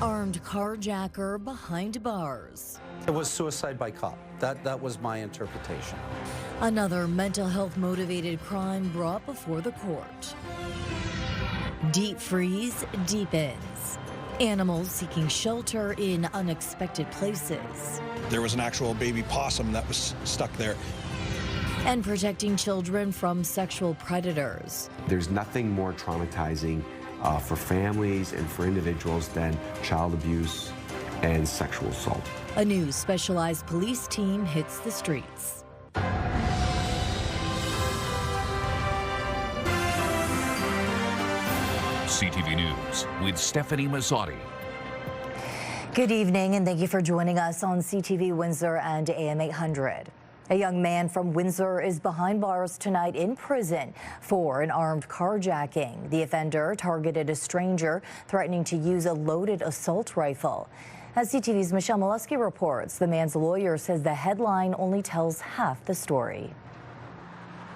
Armed carjacker behind bars. It was suicide by cop. That was my interpretation. Another mental health motivated crime brought before the court. Deep freeze deepens. Animals seeking shelter in unexpected places. There was an actual baby possum that was stuck there. And protecting children from sexual predators. There's nothing more traumatizing for families and for individuals than child abuse and sexual assault. A new specialized police team hits the streets. CTV News with Stefanie Masotti. Good evening, and thank you for joining us on CTV Windsor and AM 800. A young man from Windsor is behind bars tonight in prison for an armed carjacking. The offender targeted a stranger, threatening to use a loaded assault rifle. As CTV's Michelle Molesky reports, the man's lawyer says the headline only tells half the story.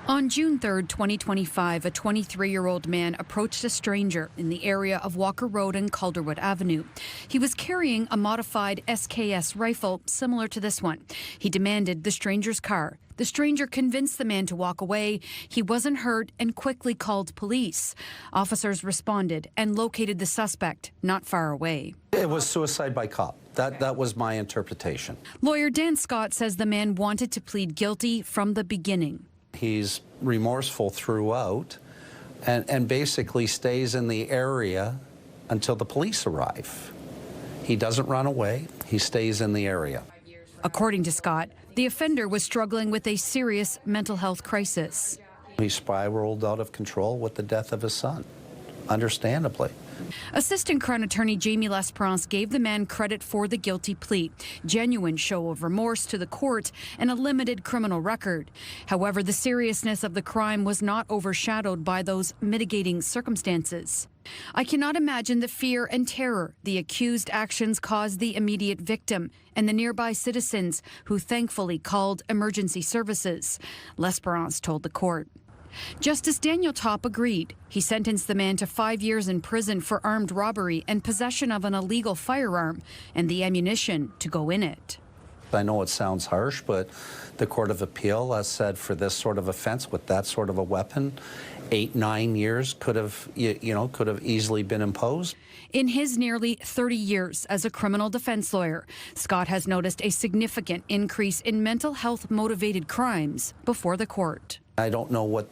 On June 3rd, 2025, a 23-year-old man approached a stranger in the area of Walker Road and Calderwood Avenue. He was carrying a modified SKS rifle similar to this one. He demanded the stranger's car. The stranger convinced the man to walk away. He wasn't hurt and quickly called police. Officers responded and located the suspect not far away. It was suicide by cop. That was my interpretation. Lawyer Dan Scott says the man wanted to plead guilty from the beginning. He's remorseful throughout and basically stays in the area until the police arrive. He doesn't run away. He stays in the area. According to Scott, the offender was struggling with a serious mental health crisis. He spiraled out of control with the death of his son, understandably. Assistant Crown Attorney Jamie L'Esperance gave the man credit for the guilty plea, genuine show of remorse to the court, and a limited criminal record. However, the seriousness of the crime was not overshadowed by those mitigating circumstances. I cannot imagine the fear and terror the accused actions caused the immediate victim and the nearby citizens who thankfully called emergency services, L'Esperance told the court. Justice Daniel Topp agreed. He sentenced the man to 5 years in prison for armed robbery and possession of an illegal firearm and the ammunition to go in it. I know it sounds harsh, but the Court of Appeal has said for this sort of offense with that sort of a weapon, 8-9 years could have easily been imposed. In his nearly 30 years as a criminal defense lawyer, Scott has noticed a significant increase in mental health motivated crimes before the court. I don't know what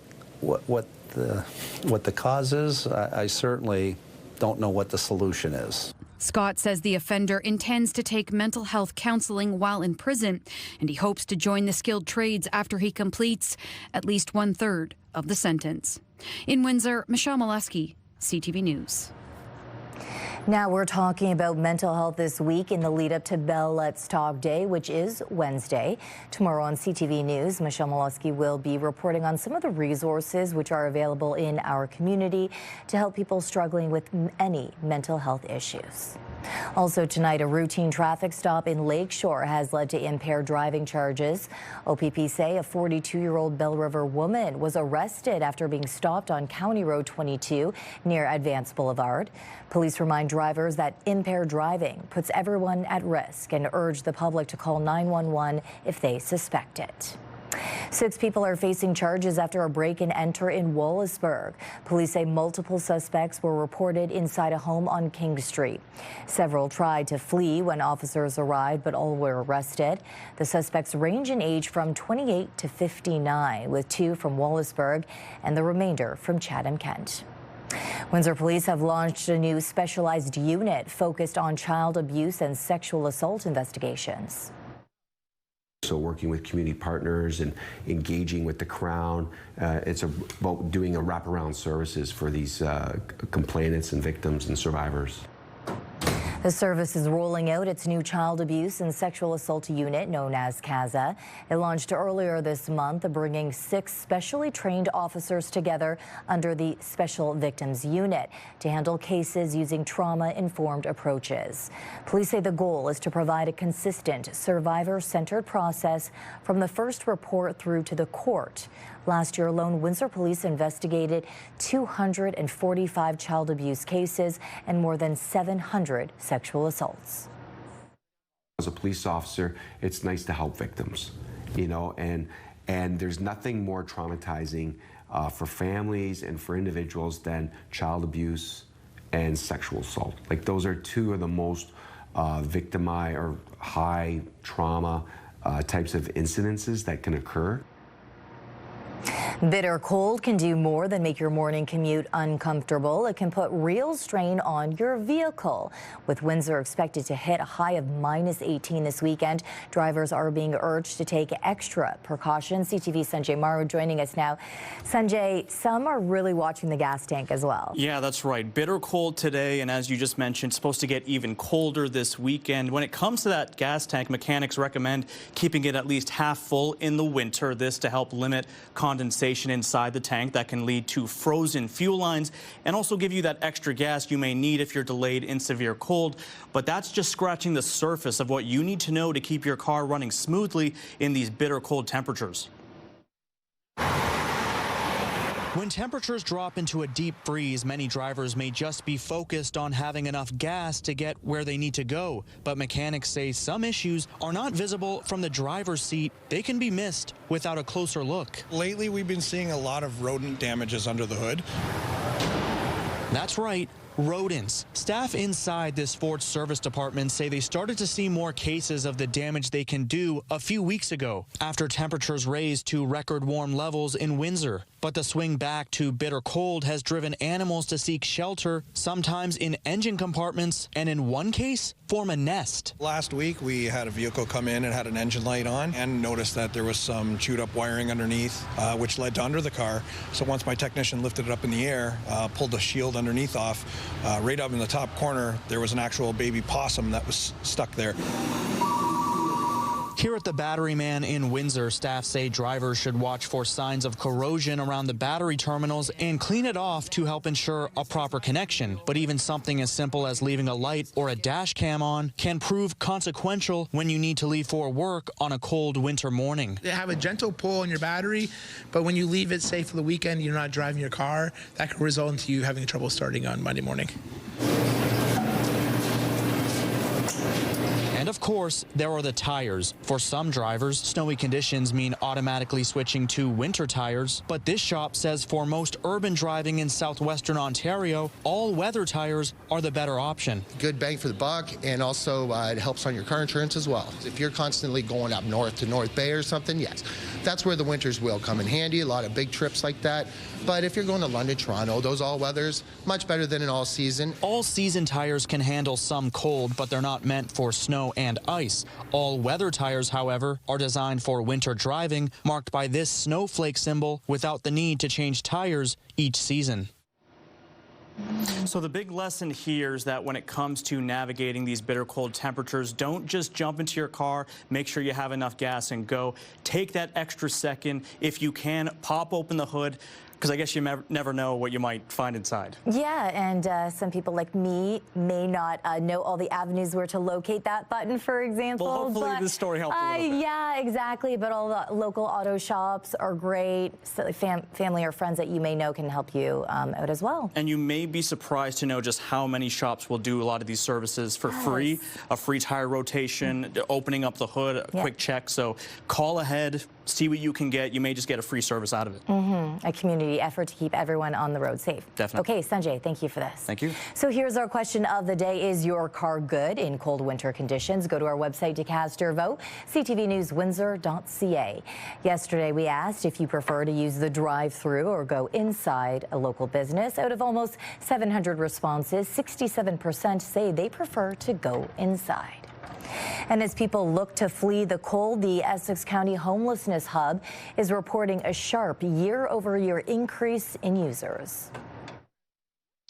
the cause is. I certainly don't know what the solution is. Scott says the offender intends to take mental health counseling while in prison, and he hopes to join the skilled trades after he completes at least 1/3 of the sentence. In Windsor, Michelle Molesky, CTV News. Now we're talking about mental health this week in the lead up to Bell Let's Talk Day, which is Wednesday. Tomorrow on CTV News, Michelle Molesky will be reporting on some of the resources which are available in our community to help people struggling with any mental health issues. Also tonight, a routine traffic stop in Lakeshore has led to impaired driving charges. OPP say a 42-year-old Bell River woman was arrested after being stopped on County Road 22 near Advance Boulevard. Police remind drivers that impaired driving puts everyone at risk and urge the public to call 911 if they suspect it. 6 people are facing charges after a break-and-enter in Wallaceburg. Police say multiple suspects were reported inside a home on King Street. Several tried to flee when officers arrived, but all were arrested. The suspects range in age from 28 to 59, with 2 from Wallaceburg and the remainder from Chatham-Kent. Windsor Police have launched a new specialized unit focused on child abuse and sexual assault investigations. So working with community partners and engaging with the Crown, it's about doing a wraparound services for these complainants and victims and survivors. The service is rolling out its new child abuse and sexual assault unit known as CASA. It launched earlier this month, bringing 6 specially trained officers together under the Special Victims Unit to handle cases using trauma-informed approaches. Police say the goal is to provide a consistent, survivor-centered process from the first report through to the court. Last year alone, Windsor Police investigated 245 child abuse cases and more than 700 sexual sexual assaults. As a police officer, it's nice to help victims, you know, and there's nothing more traumatizing for families and for individuals than child abuse and sexual assault. Like, those are two of the most victimized or high trauma types of incidences that can occur. Bitter cold can do more than make your morning commute uncomfortable. It can put real strain on your vehicle. With Windsor expected to hit a high of -18 this weekend, drivers are being urged to take extra precautions. CTV's Sanjay Maru joining us now. Sanjay, some are really watching the gas tank as well. Yeah, that's right. Bitter cold today, and as you just mentioned, supposed to get even colder this weekend. When it comes to that gas tank, mechanics recommend keeping it at least half full in the winter. This to help limit condensation inside the tank that can lead to frozen fuel lines and also give you that extra gas you may need if you're delayed in severe cold. But that's just scratching the surface of what you need to know to keep your car running smoothly in these bitter cold temperatures. When temperatures drop into a deep freeze, many drivers may just be focused on having enough gas to get where they need to go. But mechanics say some issues are not visible from the driver's seat. They can be missed without a closer look. Lately, we've been seeing a lot of rodent damages under the hood. That's right. Rodents. Staff inside this Ford service department say they started to see more cases of the damage they can do a few weeks ago after temperatures raised to record warm levels in Windsor. But the swing back to bitter cold has driven animals to seek shelter, sometimes in engine compartments, and in one case, form a nest. Last week, we had a vehicle come in and had an engine light on and noticed that there was some chewed up wiring underneath, which led to under the car. So once my technician lifted it up in the air, pulled the shield underneath off, right up in the top corner, there was an actual baby possum that was stuck there. Here at the Battery Man in Windsor, staff say drivers should watch for signs of corrosion around the battery terminals and clean it off to help ensure a proper connection. But even something as simple as leaving a light or a dash cam on can prove consequential when you need to leave for work on a cold winter morning. They have a gentle pull on your battery, but when you leave it, say, for the weekend, you're not driving your car, that can result into you having trouble starting on Monday morning. And of course, there are the tires. For some drivers, snowy conditions mean automatically switching to winter tires. But this shop says for most urban driving in southwestern Ontario, all-weather tires are the better option. Good bang for the buck, and also it helps on your car insurance as well. If you're constantly going up north to North Bay or something, yes, that's where the winters will come in handy, a lot of big trips like that. But if you're going to London, Toronto, those all-weathers, much better than an all-season. All-season tires can handle some cold, but they're not meant for snow and ice. All-weather tires, however, are designed for winter driving, marked by this snowflake symbol without the need to change tires each season. So the big lesson here is that when it comes to navigating these bitter cold temperatures, don't just jump into your car. Make sure you have enough gas and go. Take that extra second. If you can, pop open the hood, because I guess you never know what you might find inside. Yeah, and some people like me may not know all the avenues where to locate that button, for example. Well, hopefully this story helped a little bit. Yeah, exactly. But all the local auto shops are great. So family or friends that you may know can help you out as well. And you may be surprised to know just how many shops will do a lot of these services for free. A free tire rotation, opening up the hood, a quick check. So call ahead, see what you can get. You may just get a free service out of it. A community effort to keep everyone on the road safe. Definitely. Okay, Sanjay, thank you for this. Thank you. So here's our question of the day. Is your car good in cold winter conditions? Go to our website to cast your vote, ctvnewswindsor.ca. Yesterday, we asked if you prefer to use the drive-through or go inside a local business. Out of almost 700 responses, 67% say they prefer to go inside. And as people look to flee the cold, the Essex County Homelessness Hub is reporting a sharp year-over-year increase in users.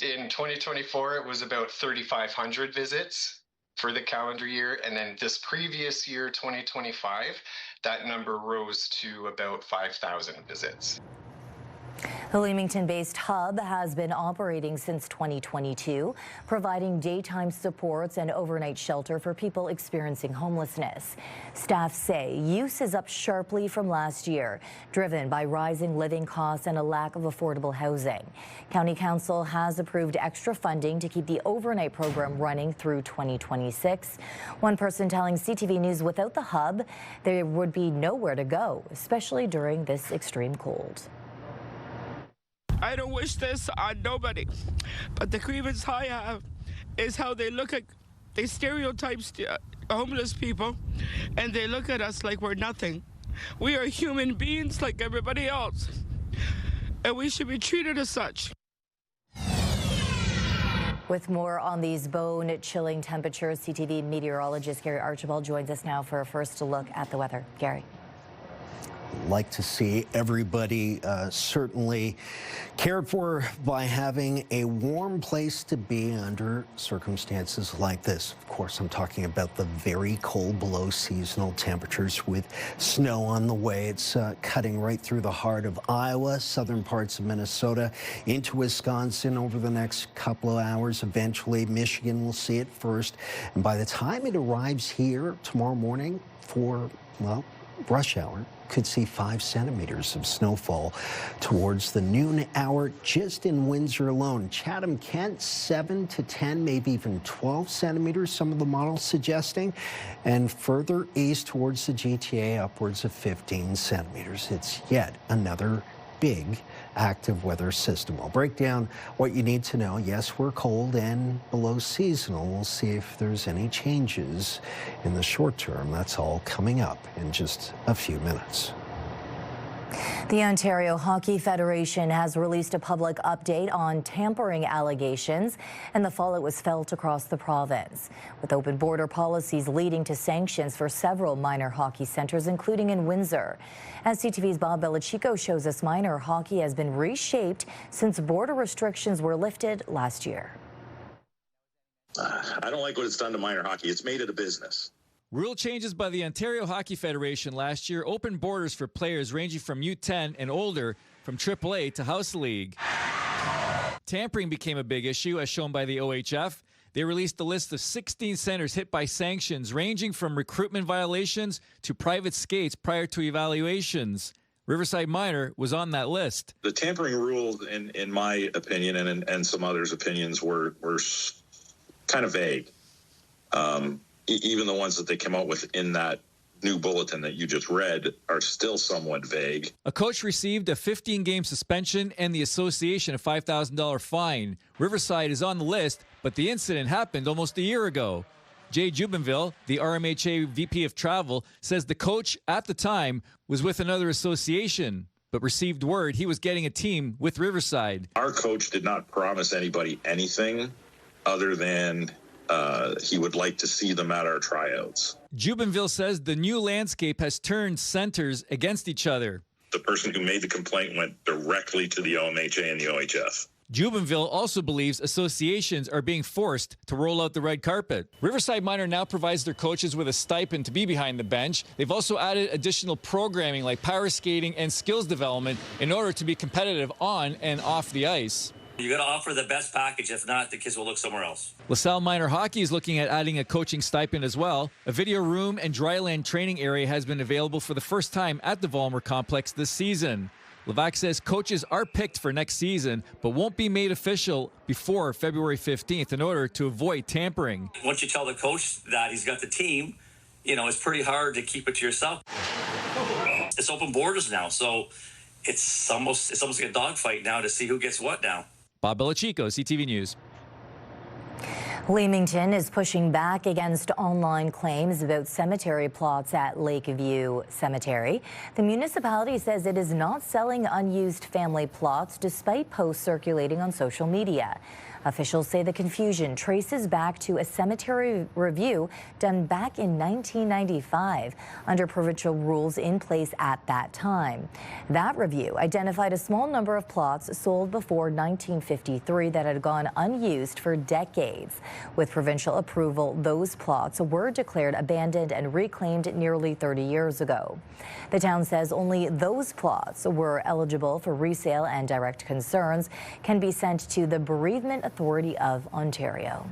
In 2024, it was about 3,500 visits for the calendar year. And then this previous year, 2025, that number rose to about 5,000 visits. The Leamington-based hub has been operating since 2022, providing daytime supports and overnight shelter for people experiencing homelessness. Staff say use is up sharply from last year, driven by rising living costs and a lack of affordable housing. County Council has approved extra funding to keep the overnight program running through 2026. One person telling CTV News without the hub, there would be nowhere to go, especially during this extreme cold. I don't wish this on nobody, but the grievance I have is how they stereotype homeless people, and they look at us like we're nothing. We are human beings like everybody else, and we should be treated as such. With more on these bone-chilling temperatures, CTV meteorologist Gary Archibald joins us now for a first look at the weather. Gary. Like to see everybody certainly cared for by having a warm place to be under circumstances like this. Of course, I'm talking about the very cold below seasonal temperatures with snow on the way. It's cutting right through the heart of Iowa, southern parts of Minnesota, into Wisconsin over the next couple of hours. Eventually, Michigan will see it first. And by the time it arrives here tomorrow morning for, well, rush hour, could see 5 centimeters of snowfall towards the noon hour just in Windsor alone. Chatham-Kent, 7 to 10, maybe even 12 centimeters, some of the models suggesting. And further east towards the GTA, upwards of 15 centimeters. It's yet another big active weather system. I'll break down what you need to know. Yes, we're cold and below seasonal. We'll see if there's any changes in the short term. That's all coming up in just a few minutes. The Ontario Hockey Federation has released a public update on tampering allegations, and the fallout was felt across the province, with open border policies leading to sanctions for several minor hockey centres, including in Windsor. As CTV's Bob Belichico shows us, minor hockey has been reshaped since border restrictions were lifted last year. I don't like what it's done to minor hockey. It's made it a business. Rule changes by the Ontario Hockey Federation last year opened borders for players ranging from U10 and older, from AAA to House League. Tampering became a big issue, as shown by the OHF. They released a list of 16 centers hit by sanctions, ranging from recruitment violations to private skates prior to evaluations. Riverside Minor was on that list. The tampering rules, in my opinion, and some others' opinions, were kind of vague. Even the ones that they came out with in that new bulletin that you just read are still somewhat vague. A coach received a 15-game suspension and the association a $5,000 fine. Riverside is on the list, but the incident happened almost a year ago. Jay Jubinville, the RMHA VP of Travel, says the coach at the time was with another association, but received word he was getting a team with Riverside. Our coach did not promise anybody anything other than he would like to see them at our tryouts. Jubinville says the new landscape has turned centers against each other. The person who made the complaint went directly to the OMHA and the OHF. Jubinville also believes associations are being forced to roll out the red carpet. Riverside Minor now provides their coaches with a stipend to be behind the bench. They've also added additional programming like power skating and skills development in order to be competitive on and off the ice. You got to offer the best package. If not, the kids will look somewhere else. LaSalle Minor Hockey is looking at adding a coaching stipend as well. A video room and dryland training area has been available for the first time at the Vollmer Complex this season. Levac says coaches are picked for next season, but won't be made official before February 15th in order to avoid tampering. Once you tell the coach that he's got the team, it's pretty hard to keep it to yourself. It's open borders now, so it's almost like a dogfight now to see who gets what now. Bob Belichico, CTV News. Leamington is pushing back against online claims about cemetery plots at Lakeview Cemetery. The municipality says it is not selling unused family plots despite posts circulating on social media. Officials say the confusion traces back to a cemetery review done back in 1995 under provincial rules in place at that time. That review identified a small number of plots sold before 1953 that had gone unused for decades. With provincial approval, those plots were declared abandoned and reclaimed nearly 30 years ago. The town says only those plots were eligible for resale, and direct concerns can be sent to the Bereavement Authority of Ontario.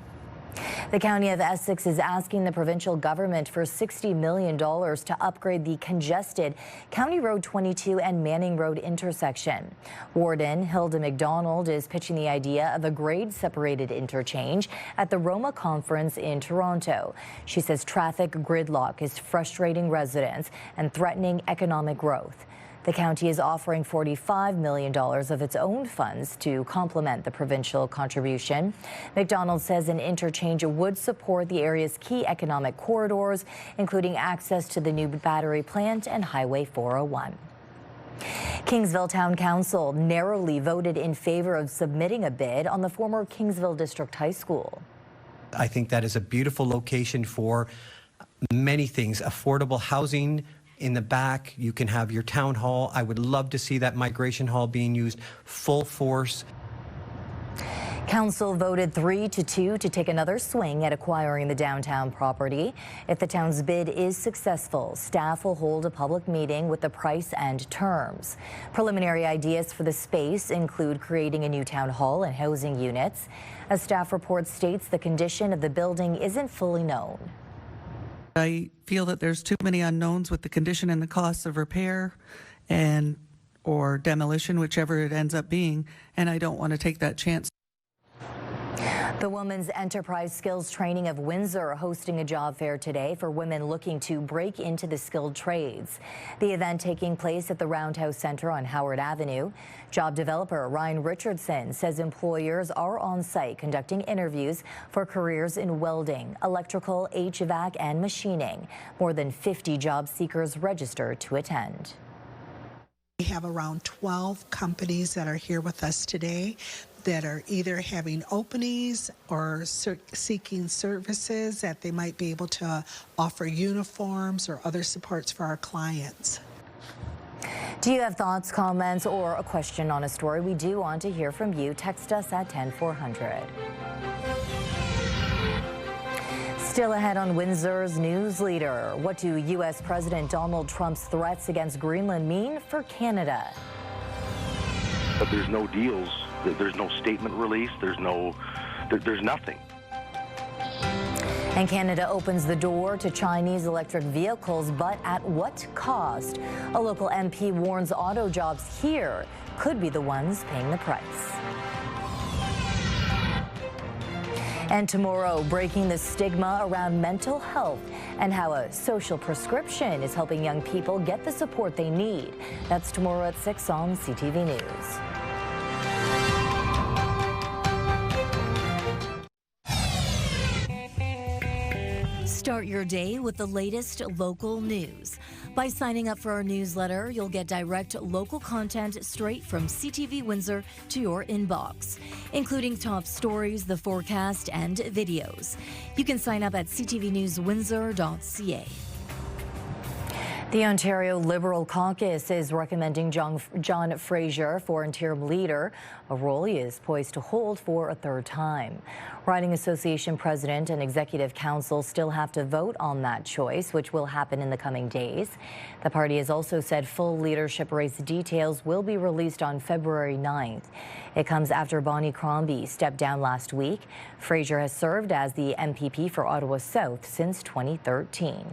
The County of Essex is asking the provincial government for $60 million to upgrade the congested County Road 22 and Manning Road intersection. Warden Hilda McDonald is pitching the idea of a grade-separated interchange at the Roma Conference in Toronto. She says traffic gridlock is frustrating residents and threatening economic growth. The county is offering $45 million of its own funds to complement the provincial contribution. McDonald says an interchange would support the area's key economic corridors, including access to the new battery plant and Highway 401. Kingsville Town Council narrowly voted in favor of submitting a bid on the former Kingsville District High School. I think that is a beautiful location for many things, affordable housing. In the back, you can have your town hall. I would love to see that migration hall being used full force. Council voted 3-2 to take another swing at acquiring the downtown property. If the town's bid is successful, staff will hold a public meeting with the price and terms. Preliminary ideas for the space include creating a new town hall and housing units. A staff report states the condition of the building isn't fully known. I feel that there's too many unknowns with the condition and the costs of repair or demolition, whichever it ends up being, and I don't want to take that chance. The Women's Enterprise Skills Training of Windsor hosting a job fair today for women looking to break into the skilled trades. The event taking place at the Roundhouse Centre on Howard Avenue. Job developer Ryan Richardson says employers are on site conducting interviews for careers in welding, electrical, HVAC, and machining. More than 50 job seekers registered to attend. We have around 12 companies that are here with us today that are either having openings or seeking services that they might be able to offer uniforms or other supports for our clients. Do you have thoughts, comments, or a question on a story? We do want to hear from you. Text us at 10400. Still ahead on Windsor's News Leader, what do U.S. President Donald Trump's threats against Greenland mean for Canada? But there's no deals. There's no statement released. There's nothing. And Canada opens the door to Chinese electric vehicles, but at what cost? A local MP warns auto jobs here could be the ones paying the price. And tomorrow, breaking the stigma around mental health and how a social prescription is helping young people get the support they need. That's tomorrow at 6 on CTV News. Start your day with the latest local news. By signing up for our newsletter, you'll get direct local content straight from CTV Windsor to your inbox, including top stories, the forecast, and videos. You can sign up at ctvnewswindsor.ca. The Ontario Liberal Caucus is recommending John Fraser for interim leader, a role he is poised to hold for a third time. Riding Association President and Executive Council still have to vote on that choice, which will happen in the coming days. The party has also said full leadership race details will be released on February 9th. It comes after Bonnie Crombie stepped down last week. Fraser has served as the MPP for Ottawa South since 2013.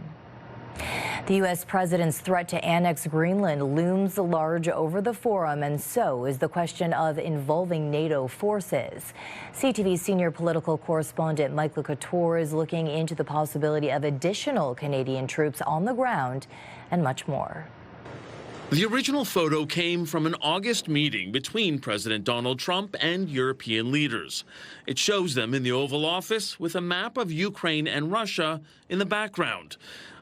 The U.S. president's threat to annex Greenland looms large over the forum, and so is the question of involving NATO forces. CTV senior political correspondent Michael Couture is looking into the possibility of additional Canadian troops on the ground and much more. The original photo came from an August meeting between President Donald Trump and European leaders. It shows them in the Oval Office with a map of Ukraine and Russia in the background.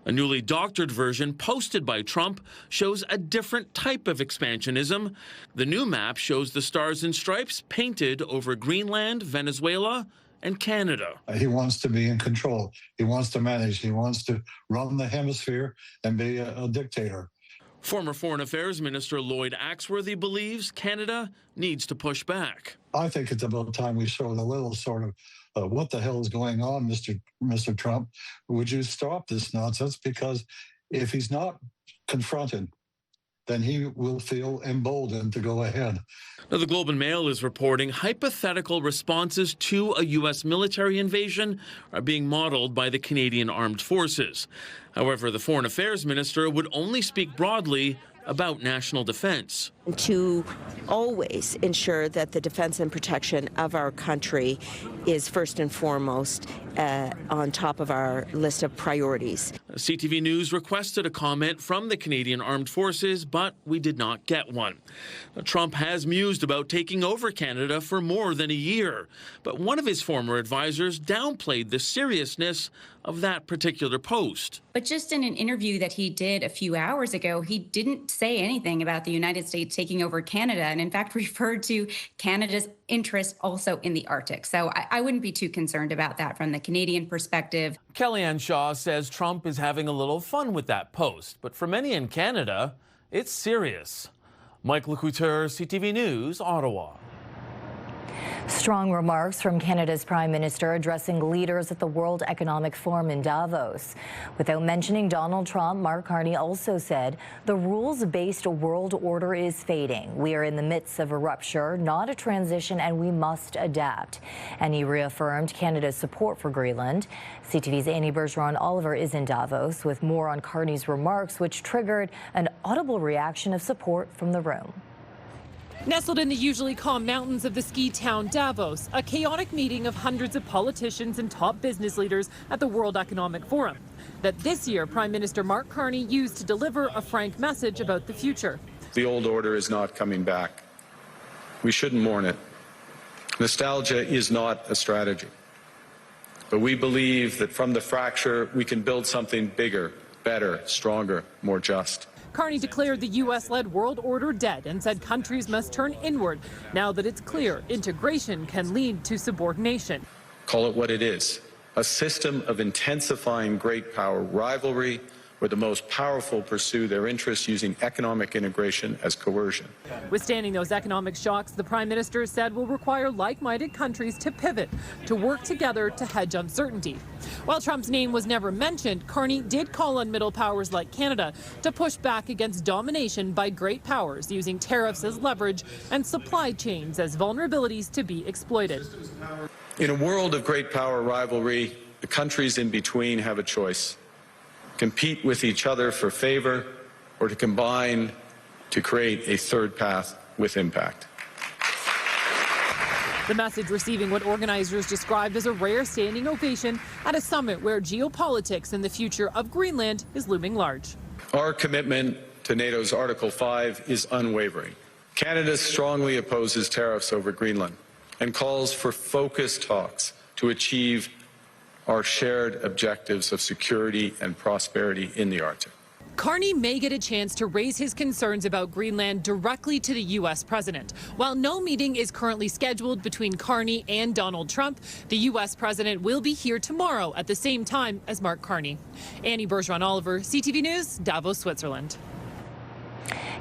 A newly doctored version posted by Trump shows a different type of expansionism. The new map shows the stars and stripes painted over Greenland, Venezuela, and Canada. He wants to be in control. He wants to manage. He wants to run the hemisphere and be a dictator. Former Foreign Affairs Minister Lloyd Axworthy believes Canada needs to push back. I think it's about time we showed a little sort of what the hell is going on, Mr. Trump? Would you stop this nonsense? Because if he's not confronted, then he will feel emboldened to go ahead. Now, the Globe and Mail is reporting hypothetical responses to a U.S. military invasion are being modeled by the Canadian Armed Forces. However, the Foreign Affairs Minister would only speak broadly about national defense. To always ensure that the defense and protection of our country is first and foremost on top of our list of priorities. CTV News requested a comment from the Canadian Armed Forces, but we did not get one. Trump has mused about taking over Canada for more than a year, but one of his former advisors downplayed the seriousness of that particular post. But just in an interview that he did a few hours ago, he didn't say anything about the United States taking over Canada, and in fact referred to Canada's interest also in the Arctic. So I wouldn't be too concerned about that from the Canadian perspective. Kellyanne Shaw says Trump is having a little fun with that post, but for many in Canada, it's serious. Mike Lecouteur, CTV News, Ottawa. Strong remarks from Canada's Prime Minister addressing leaders at the World Economic Forum in Davos. Without mentioning Donald Trump, Mark Carney also said the rules-based world order is fading. We are in the midst of a rupture, not a transition, and we must adapt. And he reaffirmed Canada's support for Greenland. CTV's Annie Bergeron-Oliver is in Davos with more on Carney's remarks, which triggered an audible reaction of support from the room. Nestled in the usually calm mountains of the ski town Davos, a chaotic meeting of hundreds of politicians and top business leaders at the World Economic Forum that this year Prime Minister Mark Carney used to deliver a frank message about the future. The old order is not coming back. We shouldn't mourn it. Nostalgia is not a strategy. But we believe that from the fracture, we can build something bigger, better, stronger, more just. Carney declared the U.S.-led world order dead and said countries must turn inward now that it's clear integration can lead to subordination. Call it what it is, a system of intensifying great power rivalry where the most powerful pursue their interests using economic integration as coercion. Withstanding those economic shocks, the Prime Minister said will require like-minded countries to pivot, to work together to hedge uncertainty. While Trump's name was never mentioned, Carney did call on middle powers like Canada to push back against domination by great powers, using tariffs as leverage and supply chains as vulnerabilities to be exploited. In a world of great power rivalry, the countries in between have a choice. Compete with each other for favor, or to combine to create a third path with impact. The message receiving what organizers described as a rare standing ovation at a summit where geopolitics and the future of Greenland is looming large. Our commitment to NATO's Article 5 is unwavering. Canada strongly opposes tariffs over Greenland and calls for focused talks to achieve our shared objectives of security and prosperity in the Arctic. Carney may get a chance to raise his concerns about Greenland directly to the U.S. president. While no meeting is currently scheduled between Carney and Donald Trump, the U.S. president will be here tomorrow at the same time as Mark Carney. Annie Bergeron-Oliver, CTV News, Davos, Switzerland.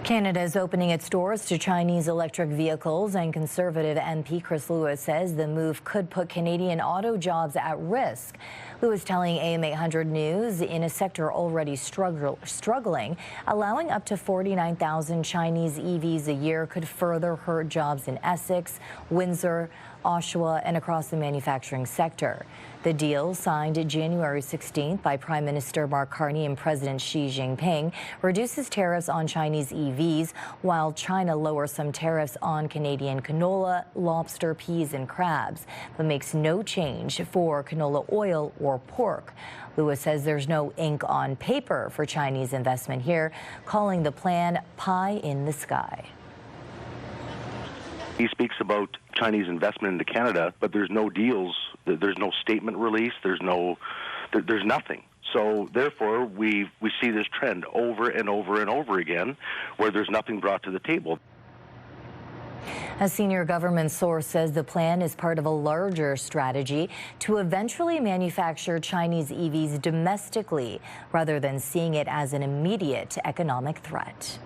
Canada is opening its doors to Chinese electric vehicles, and Conservative MP Chris Lewis says the move could put Canadian auto jobs at risk. Lewis telling AM 800 News in a sector already struggling, allowing up to 49,000 Chinese EVs a year could further hurt jobs in Essex, Windsor, Oshawa, and across the manufacturing sector. The deal, signed January 16th by Prime Minister Mark Carney and President Xi Jinping, reduces tariffs on Chinese EVs, while China lowers some tariffs on Canadian canola, lobster, peas, and crabs, but makes no change for canola oil or pork. Lewis says there's no ink on paper for Chinese investment here, calling the plan pie in the sky. He speaks about Chinese investment into Canada, but there's no deals, there's no statement released, there's nothing. So therefore, we see this trend over and over and over again, where there's nothing brought to the table. A senior government source says the plan is part of a larger strategy to eventually manufacture Chinese EVs domestically, rather than seeing it as an immediate economic threat.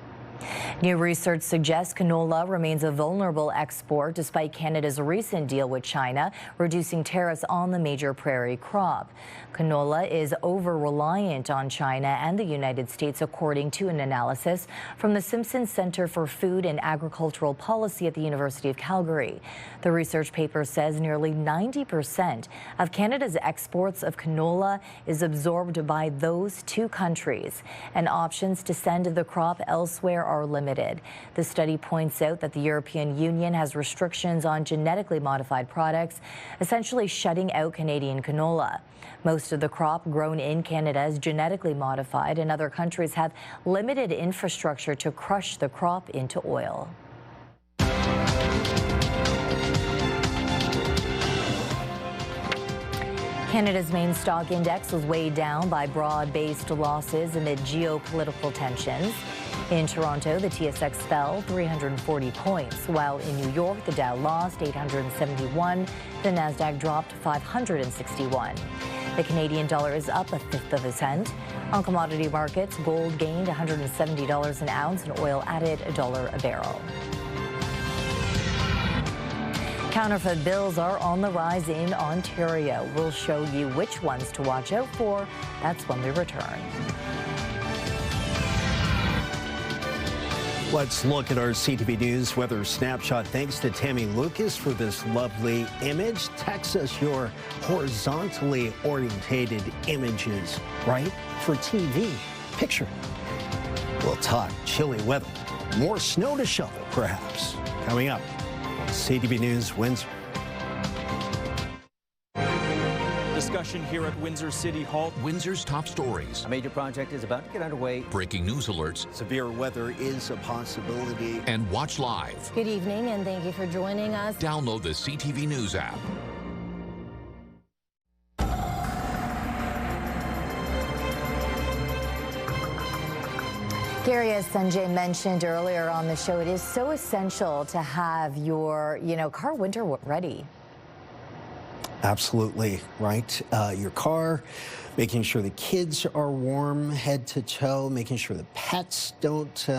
New research suggests canola remains a vulnerable export despite Canada's recent deal with China, reducing tariffs on the major prairie crop. Canola is over-reliant on China and the United States, according to an analysis from the Simpson Centre for Food and Agricultural Policy at the University of Calgary. The research paper says nearly 90% of Canada's exports of canola is absorbed by those two countries, and options to send the crop elsewhere are limited. The study points out that the European Union has restrictions on genetically modified products, essentially shutting out Canadian canola. Most of the crop grown in Canada is genetically modified, and other countries have limited infrastructure to crush the crop into oil. Canada's main stock index was weighed down by broad-based losses amid geopolitical tensions. In Toronto, the TSX fell 340 points, while in New York, the Dow lost 871, the Nasdaq dropped 561. The Canadian dollar is up 1/5 of a cent. On commodity markets, gold gained $170 an ounce and oil added $1 a barrel. Counterfeit bills are on the rise in Ontario. We'll show you which ones to watch out for. That's when we return. Let's look at our CTV News weather snapshot. Thanks to Tammy Lucas for this lovely image. Text us your horizontally orientated images, right? For TV. Picture. We'll talk chilly weather. More snow to shovel, perhaps. Coming up. CTV News Windsor. Discussion here at Windsor City Hall. Windsor's top stories. A major project is about to get underway. Breaking news alerts. Severe weather is a possibility. And watch live. Good evening, and thank you for joining us. Download the CTV News app. Gary, as Sanjay mentioned earlier on the show, it is so essential to have your, car winter ready. Absolutely, right. Your car, making sure the kids are warm head to toe, making sure the pets don't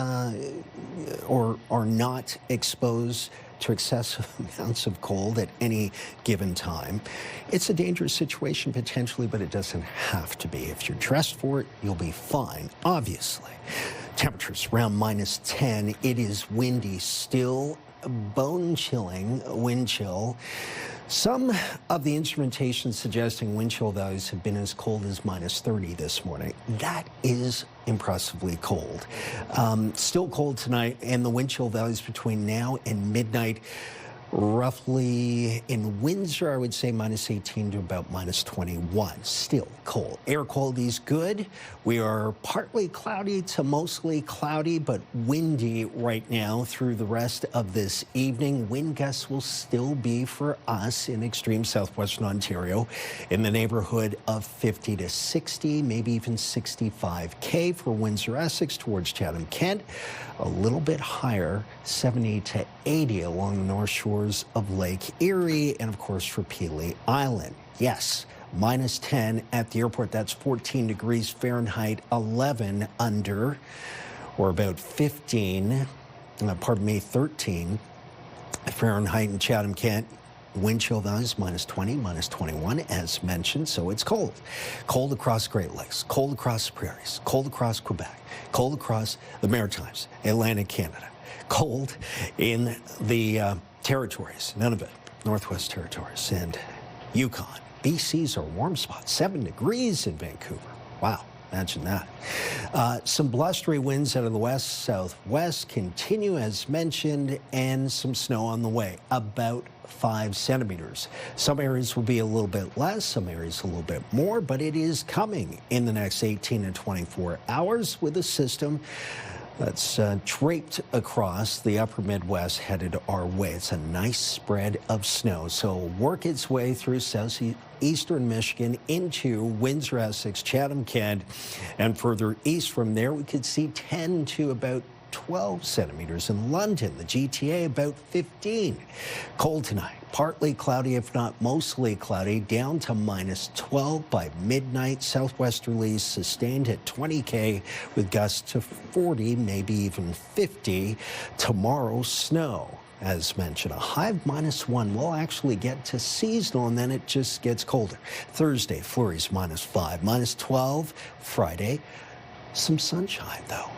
or are not exposed to excessive amounts of cold at any given time. It's a dangerous situation potentially, but it doesn't have to be. If you're dressed for it, you'll be fine, obviously. Temperatures around -10. It is windy still, bone-chilling wind chill. Some of the instrumentation suggesting wind chill values have been as cold as -30 this morning. That is impressively cold. Still cold tonight, and the wind chill values between now and midnight, roughly in Windsor, I would say -18 to about -21. Still cold. Air quality is good. We are partly cloudy to mostly cloudy, but windy right now through the rest of this evening. Wind gusts will still be for us in extreme southwestern Ontario in the neighborhood of 50 to 60, maybe even 65 K for Windsor, Essex towards Chatham, Kent. A little bit higher, 70 to 80 along the north shores of Lake Erie, and of course for Pelee Island. Yes, -10 at the airport. That's 14 degrees Fahrenheit, 11 under, or about 13 Fahrenheit in Chatham, Kent. Wind chill values -20, -21 as mentioned, so it's cold. Cold across Great Lakes, cold across the prairies, cold across Quebec, cold across the Maritimes, Atlantic Canada, cold in the territories. None of it Northwest Territories and Yukon. BC's our warm spot, 7 degrees in Vancouver. Wow, imagine that. Some blustery winds out of the west-southwest continue as mentioned, and some snow on the way, about 5 centimeters. Some areas will be a little bit less, some areas a little bit more, but it is coming in the next 18 to 24 hours with a system that's draped across the upper Midwest headed our way. It's a nice spread of snow, so it'll work its way through southeastern Michigan into Windsor, Essex, Chatham, Kent, and further east from there we could see 10 to about 12 centimeters in London, the GTA about 15. Cold tonight, partly cloudy if not mostly cloudy, down to minus 12 by midnight. Southwesterlies sustained at 20 with gusts to 40, maybe even 50. Tomorrow, snow. As mentioned, a high of -1. We'll actually get to seasonal, and then it just gets colder. Thursday, flurries -5, -12. Friday, some sunshine, though.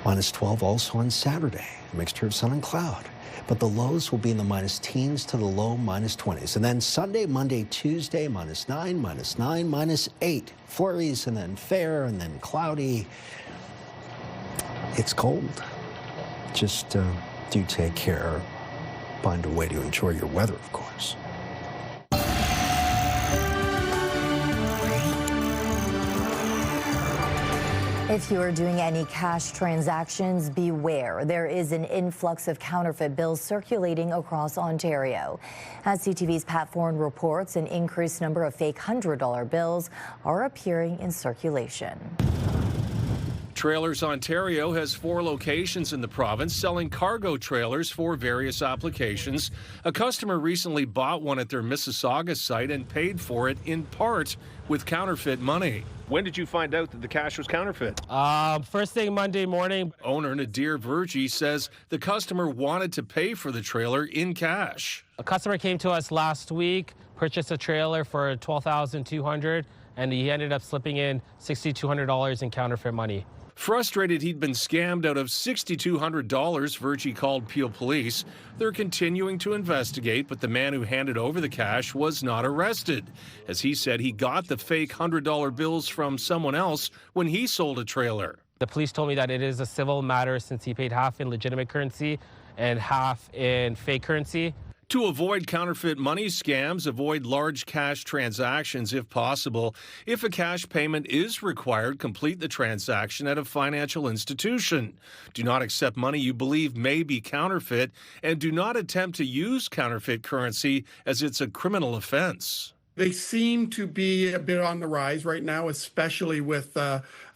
-12 also on Saturday, a mixture of sun and cloud. But the lows will be in the minus teens to the low -20s. And then Sunday, Monday, Tuesday, -9, -9, -8. Flurries and then fair and then cloudy. It's cold. Just do take care. Find a way to enjoy your weather, of course. If you're doing any cash transactions, beware. There is an influx of counterfeit bills circulating across Ontario. As CTV's Pat Foran reports, an increased number of fake $100 bills are appearing in circulation. Trailers Ontario has 4 locations in the province selling cargo trailers for various applications. A customer recently bought one at their Mississauga site and paid for it in part with counterfeit money. When did you find out that the cash was counterfeit? First thing Monday morning. Owner Nadir Virgie says the customer wanted to pay for the trailer in cash. A customer came to us last week, purchased a trailer for $12,200, and he ended up slipping in $6,200 in counterfeit money. Frustrated he'd been scammed out of $6,200, Virgie called Peel Police. They're continuing to investigate, but the man who handed over the cash was not arrested. As he said, he got the fake $100 bills from someone else when he sold a trailer. The police told me that it is a civil matter since he paid half in legitimate currency and half in fake currency. To avoid counterfeit money scams, avoid large cash transactions if possible. If a cash payment is required, complete the transaction at a financial institution. Do not accept money you believe may be counterfeit, and do not attempt to use counterfeit currency as it's a criminal offense. They seem to be a bit on the rise right now, especially with,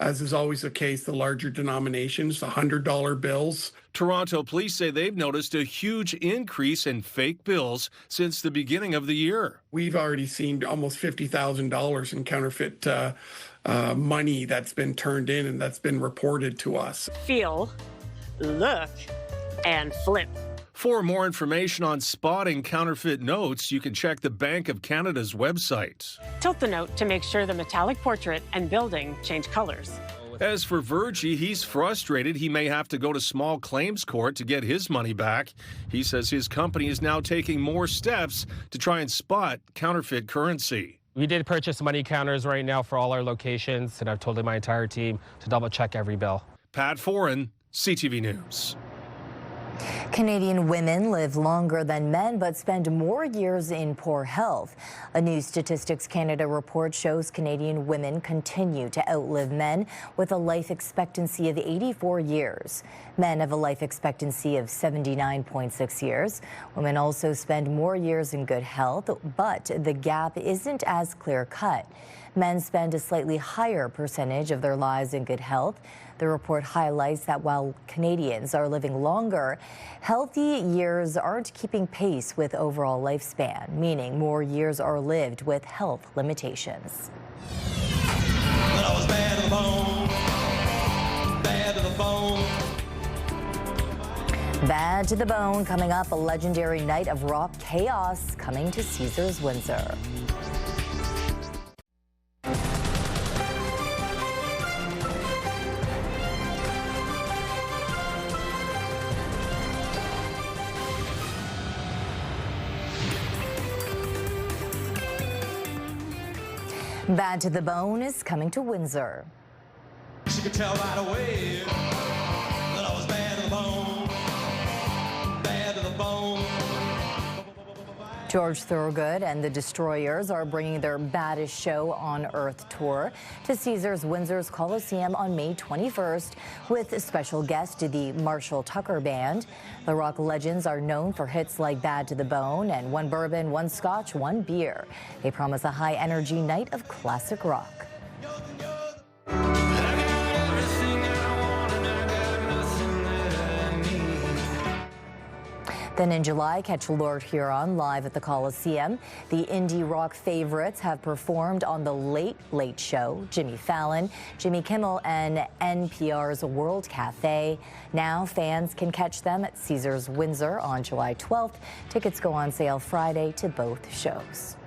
as is always the case, the larger denominations, the $100 bills. Toronto police say they've noticed a huge increase in fake bills since the beginning of the year. We've already seen almost $50,000 in counterfeit money that's been turned in and that's been reported to us. Feel, look, and flip. For more information on spotting counterfeit notes, you can check the Bank of Canada's website. Tilt the note to make sure the metallic portrait and building change colors. As for Virgie, he's frustrated he may have to go to small claims court to get his money back. He says his company is now taking more steps to try and spot counterfeit currency. We did purchase money counters right now for all our locations, and I've told my entire team to double check every bill. Pat Foran, CTV News. Canadian women live longer than men but spend more years in poor health. A new Statistics Canada report shows Canadian women continue to outlive men with a life expectancy of 84 years. Men have a life expectancy of 79.6 years. Women also spend more years in good health, but the gap isn't as clear-cut. Men spend a slightly higher percentage of their lives in good health. The report highlights that while Canadians are living longer, healthy years aren't keeping pace with overall lifespan, meaning more years are lived with health limitations. But I was bad to the bone, bad to the bone. Bad to the Bone coming up, a legendary night of rock chaos coming to Caesars Windsor. Bad to the Bone is coming to Windsor. She could tell right away that I was bad to the bone, bad to the bone. George Thorogood and the Destroyers are bringing their Baddest Show on Earth tour to Caesars Windsor's Coliseum on May 21st with a special guest to the Marshall Tucker Band. The rock legends are known for hits like Bad to the Bone and One Bourbon, One Scotch, One Beer. They promise a high-energy night of classic rock. Then in July, catch Lord Huron live at the Coliseum. The indie rock favorites have performed on The Late Late Show, Jimmy Fallon, Jimmy Kimmel, and NPR's World Cafe. Now fans can catch them at Caesars Windsor on July 12th. Tickets go on sale Friday to both shows.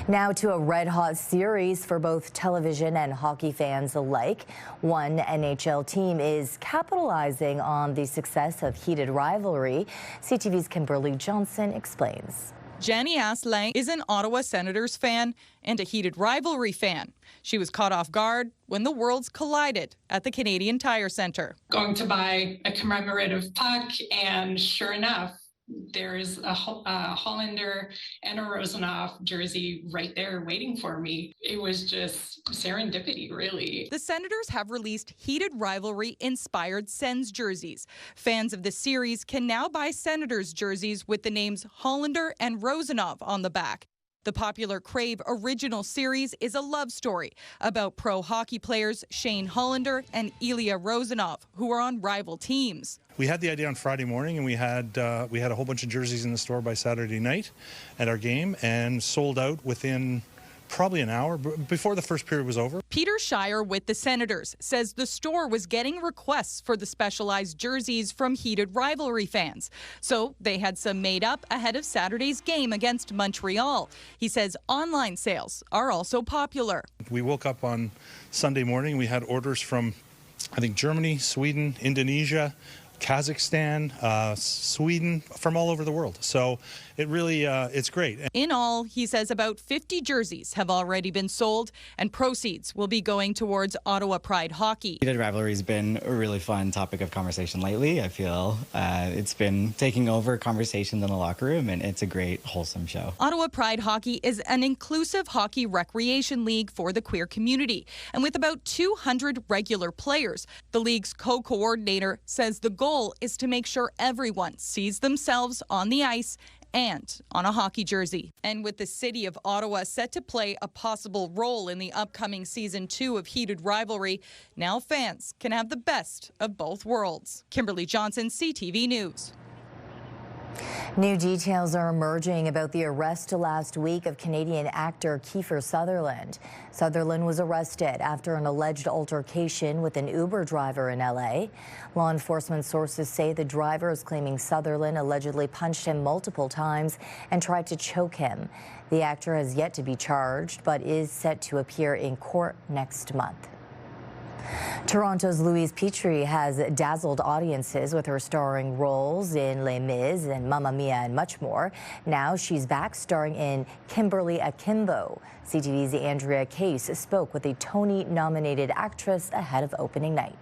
Now to a red-hot series for both television and hockey fans alike. One NHL team is capitalizing on the success of heated rivalry. CTV's Kimberly Johnson explains. Jenny Asselin is an Ottawa Senators fan and a heated rivalry fan. She was caught off guard when the worlds collided at the Canadian Tire Centre. Going to buy a commemorative puck, and sure enough, there's a Hollander and a Rosenhoff jersey right there waiting for me. It was just serendipity, really. The Senators have released heated rivalry-inspired Sens jerseys. Fans of the series can now buy Senators jerseys with the names Hollander and Rosenhoff on the back. The popular Crave original series is a love story about pro hockey players Shane Hollander and Ilya Rosenhoff, who are on rival teams. We had the idea on Friday morning, and we had a whole bunch of jerseys in the store by Saturday night at our game, and sold out within probably an hour before the first period was over. Peter Shire with the Senators says the store was getting requests for the specialized jerseys from heated rivalry fans. So they had some made up ahead of Saturday's game against Montreal. He says online sales are also popular. We woke up on Sunday morning. We had orders from, I think, Germany, Sweden, Indonesia, Kazakhstan, Sweden, from all over the world. So it really, it's great. In all, he says about 50 jerseys have already been sold, and proceeds will be going towards Ottawa Pride hockey. Heated rivalry has been a really fun topic of conversation lately. I feel it's been taking over conversations in the locker room, and it's a great, wholesome show. Ottawa Pride Hockey is an inclusive hockey recreation league for the queer community. And with about 200 regular players, the league's co-coordinator says the goal is to make sure everyone sees themselves on the ice and on a hockey jersey. And with the city of Ottawa set to play a possible role in the upcoming season 2 of heated rivalry, now fans can have the best of both worlds. Kimberly Johnson, CTV News. New details are emerging about the arrest last week of Canadian actor Kiefer Sutherland. Sutherland was arrested after an alleged altercation with an Uber driver in LA. Law enforcement sources say the driver is claiming Sutherland allegedly punched him multiple times and tried to choke him. The actor has yet to be charged, but is set to appear in court next month. Toronto's Louise Petrie has dazzled audiences with her starring roles in Les Mis and Mamma Mia and much more. Now she's back starring in Kimberly Akimbo. CTV's Andrea Case spoke with a Tony-nominated actress ahead of opening night.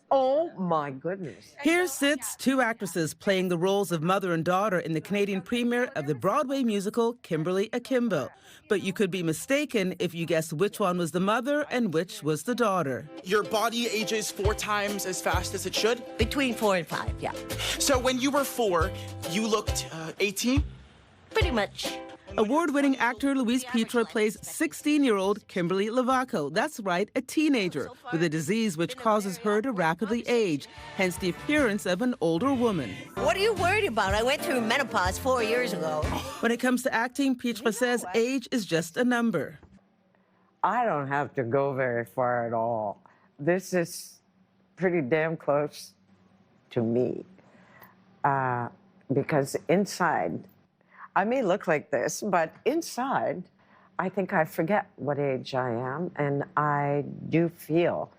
Oh my goodness. Here sits two actresses playing the roles of mother and daughter in the Canadian premiere of the Broadway musical Kimberly Akimbo. But you could be mistaken if you guessed which one was the mother and which was the daughter. Your body ages 4 times as fast as it should? Between 4 and 5, yeah. So when you were 4, you looked 18? Pretty much. Award-winning actor Louise Petrie plays 16-year-old Kimberly Lavaco. That's right, a teenager with a disease which causes her to rapidly age, hence the appearance of an older woman. What are you worried about? I went through menopause 4 years ago. When it comes to acting, Petrie says age is just a number. I don't have to go very far at all. This is pretty damn close to me. Because inside, I may look like this, but inside, I think I forget what age I am, and I do feel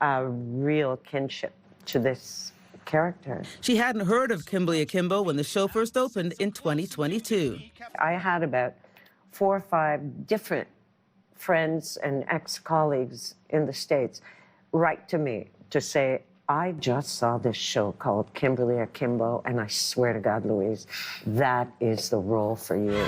a real kinship to this character. She hadn't heard of Kimberly Akimbo when the show first opened in 2022. I had about 4 or 5 different friends and ex-colleagues in the States write to me to say, I just saw this show called Kimberly Akimbo, and I swear to God, Louise, that is the role for you.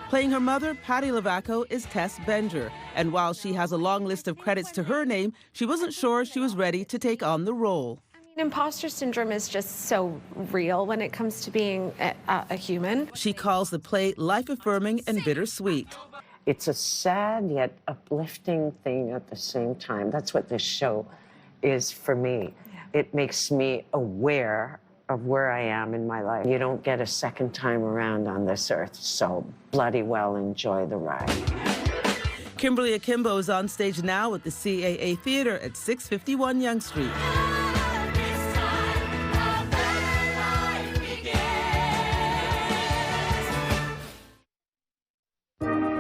Playing her mother, Patty Lavaco, is Tess Benger. And while she has a long list of credits to her name, she wasn't sure she was ready to take on the role. Imposter syndrome is just so real when it comes to being a human. She calls the play life-affirming and bittersweet. It's a sad yet uplifting thing at the same time. That's what this show is for me. Yeah. It makes me aware of where I am in my life. You don't get a second time around on this earth, so bloody well enjoy the ride. Kimberly Akimbo is on stage now at the CAA Theatre at 651 Yonge Street.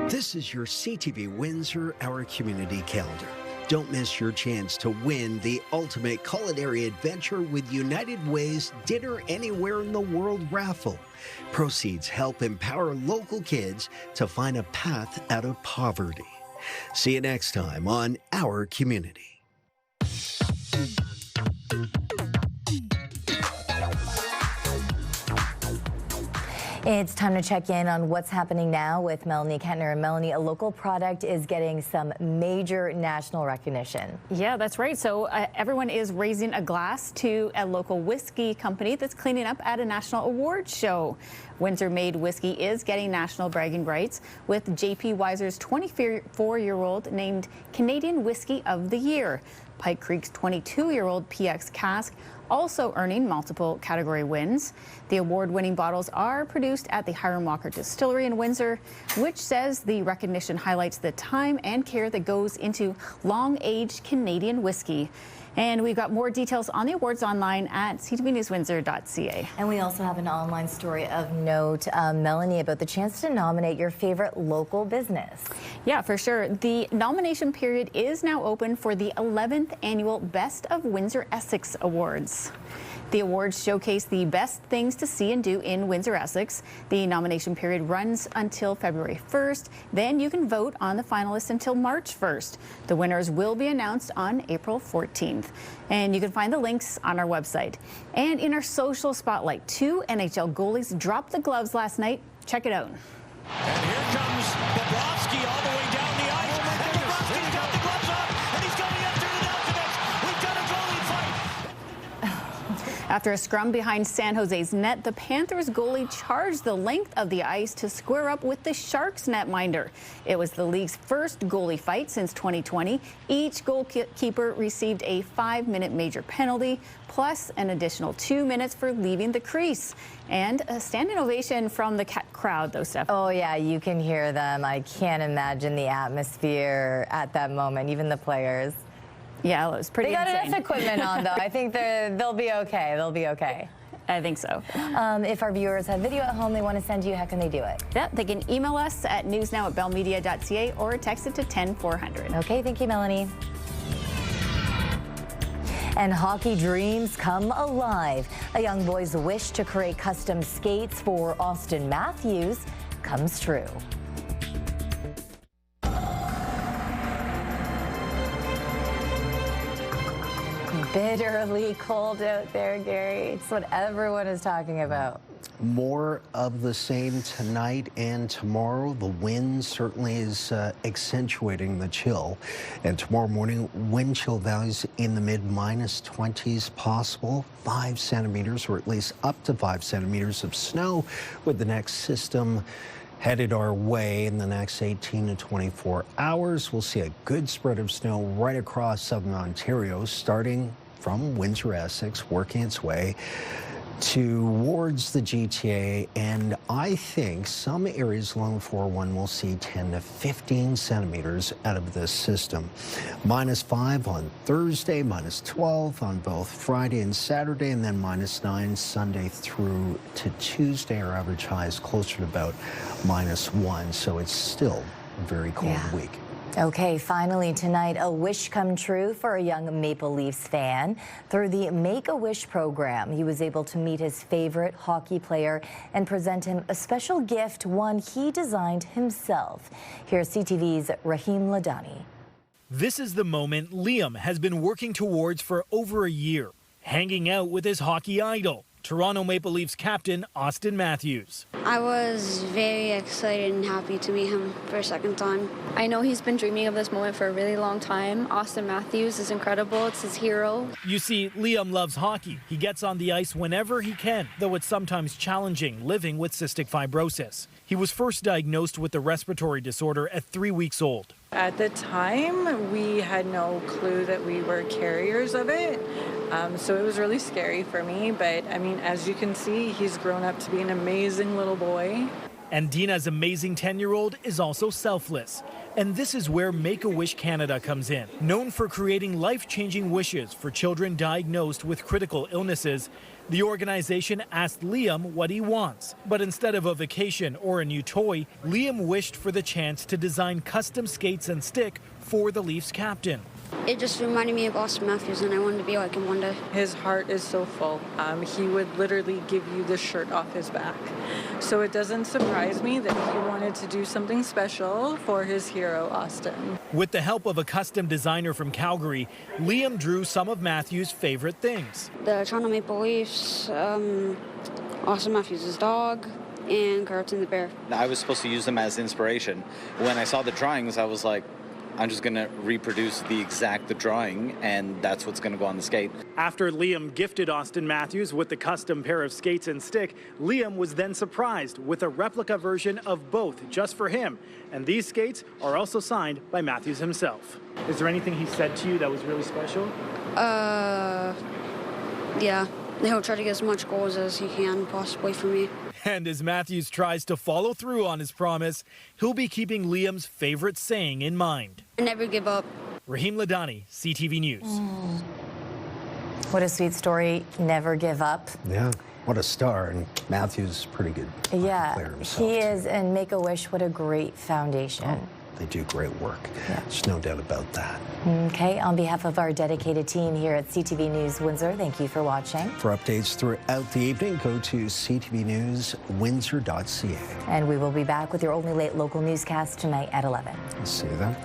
This is your CTV Windsor Our Community Calendar. Don't miss your chance to win the ultimate culinary adventure with United Way's Dinner Anywhere in the World raffle. Proceeds help empower local kids to find a path out of poverty. See you next time on Our Community. It's time to check in on what's happening now with Melanie Kentner. Melanie, a local product is getting some major national recognition. Yeah, that's right. So everyone is raising a glass to a local whiskey company that's cleaning up at a national awards show. Windsor-made whiskey is getting national bragging rights, with J.P. Weiser's 24-year-old named Canadian Whiskey of the Year. Pike Creek's 22-year-old PX cask also earning multiple category wins. The award-winning bottles are produced at the Hiram Walker Distillery in Windsor, which says the recognition highlights the time and care that goes into long-aged Canadian whiskey. And we've got more details on the awards online at ctvnewswindsor.ca. And we also have an online story of note, Melanie, about the chance to nominate your favorite local business. Yeah, for sure. The nomination period is now open for the 11th annual Best of Windsor Essex Awards. The awards showcase the best things to see and do in Windsor, Essex. The nomination period runs until February 1st. Then you can vote on the finalists until March 1st. The winners will be announced on April 14th. And you can find the links on our website. And in our social spotlight, 2 NHL goalies dropped the gloves last night. Check it out. And here comes Bobrovsky all the way down the ice. And Bobrovsky's got the gloves off, and he's going after the Delphinics. We've got a goalie fight. After a scrum behind San Jose's net, the Panthers goalie charged the length of the ice to square up with the Sharks netminder. It was the league's first goalie fight since 2020. Each goalkeeper received a 5-minute major penalty, plus an additional 2 minutes for leaving the crease. And a standing ovation from the crowd, though, Steph. Oh, yeah, you can hear them. I can't imagine the atmosphere at that moment, even the players. Yeah, it was pretty insane. They got enough equipment on, though. I think they'll be okay. They'll be okay. I think so. If our viewers have video at home they want to send you, how can they do it? Yeah, they can email us at newsnow@bellmedia.ca or text it to 10400. Okay, thank you, Melanie. And hockey dreams come alive. A young boy's wish to create custom skates for Austin Matthews comes true. Bitterly cold out there, Gary. It's what everyone is talking about. More of the same tonight and tomorrow. The wind certainly is accentuating the chill. And tomorrow morning, wind chill values in the mid-20s possible. 5 centimeters, or at least up to 5 centimeters of snow with the next system headed our way in the next 18 to 24 hours. We'll see a good spread of snow right across southern Ontario, starting from Windsor, Essex, working its way towards the GTA, and I think some areas along the 401 will see 10 to 15 centimeters out of this system. -5 on Thursday, -12 on both Friday and Saturday, and then -9 Sunday through to Tuesday. Our average high is closer to about -1, so it's still a very cold week. Okay, finally tonight, a wish come true for a young Maple Leafs fan. Through the Make-A-Wish program, he was able to meet his favorite hockey player and present him a special gift, one he designed himself. Here's CTV's Rahim Ladani. This is the moment Liam has been working towards for over a year, hanging out with his hockey idol, Toronto Maple Leafs captain Austin Matthews. I was very excited and happy to meet him for a second time. I know he's been dreaming of this moment for a really long time. Austin Matthews is incredible. It's his hero. You see, Liam loves hockey. He gets on the ice whenever he can, though it's sometimes challenging living with cystic fibrosis. He was first diagnosed with the respiratory disorder at 3 weeks old. At the time, we had no clue that we were carriers of it. So it was really scary for me. But I mean, as you can see, he's grown up to be an amazing little boy. And Dina's amazing 10-year-old is also selfless. And this is where Make-A-Wish Canada comes in. Known for creating life-changing wishes for children diagnosed with critical illnesses, the organization asked Liam what he wants. But instead of a vacation or a new toy, Liam wished for the chance to design custom skates and stick for the Leafs captain. It just reminded me of Austin Matthews, and I wanted to be like him one day. His heart is so full. He would literally give you the shirt off his back. So it doesn't surprise me that he wanted to do something special for his hero, Austin. With the help of a custom designer from Calgary, Liam drew some of Matthews' favorite things. The Toronto Maple Leafs, Austin Matthews' dog, and Carlton the bear. I was supposed to use them as inspiration. When I saw the drawings, I was like, I'm just going to reproduce the exact drawing, and that's what's going to go on the skate. After Liam gifted Austin Matthews with the custom pair of skates and stick, Liam was then surprised with a replica version of both just for him. And these skates are also signed by Matthews himself. Is there anything he said to you that was really special? Yeah. He'll try to get as much goals as he can possibly for me. And as Matthews tries to follow through on his promise, he'll be keeping Liam's favorite saying in mind. Never give up. Rahim Ladani, CTV News. What a sweet story. Never give up. Yeah, what a star. And Matthews is pretty good player himself. He is. And Make-A-Wish, what a great foundation. Oh, they do great work. Yeah. There's no doubt about that. Okay, on behalf of our dedicated team here at CTV News Windsor, thank you for watching. For updates throughout the evening, go to ctvnewswindsor.ca. And we will be back with your only late local newscast tonight at 11. See you then.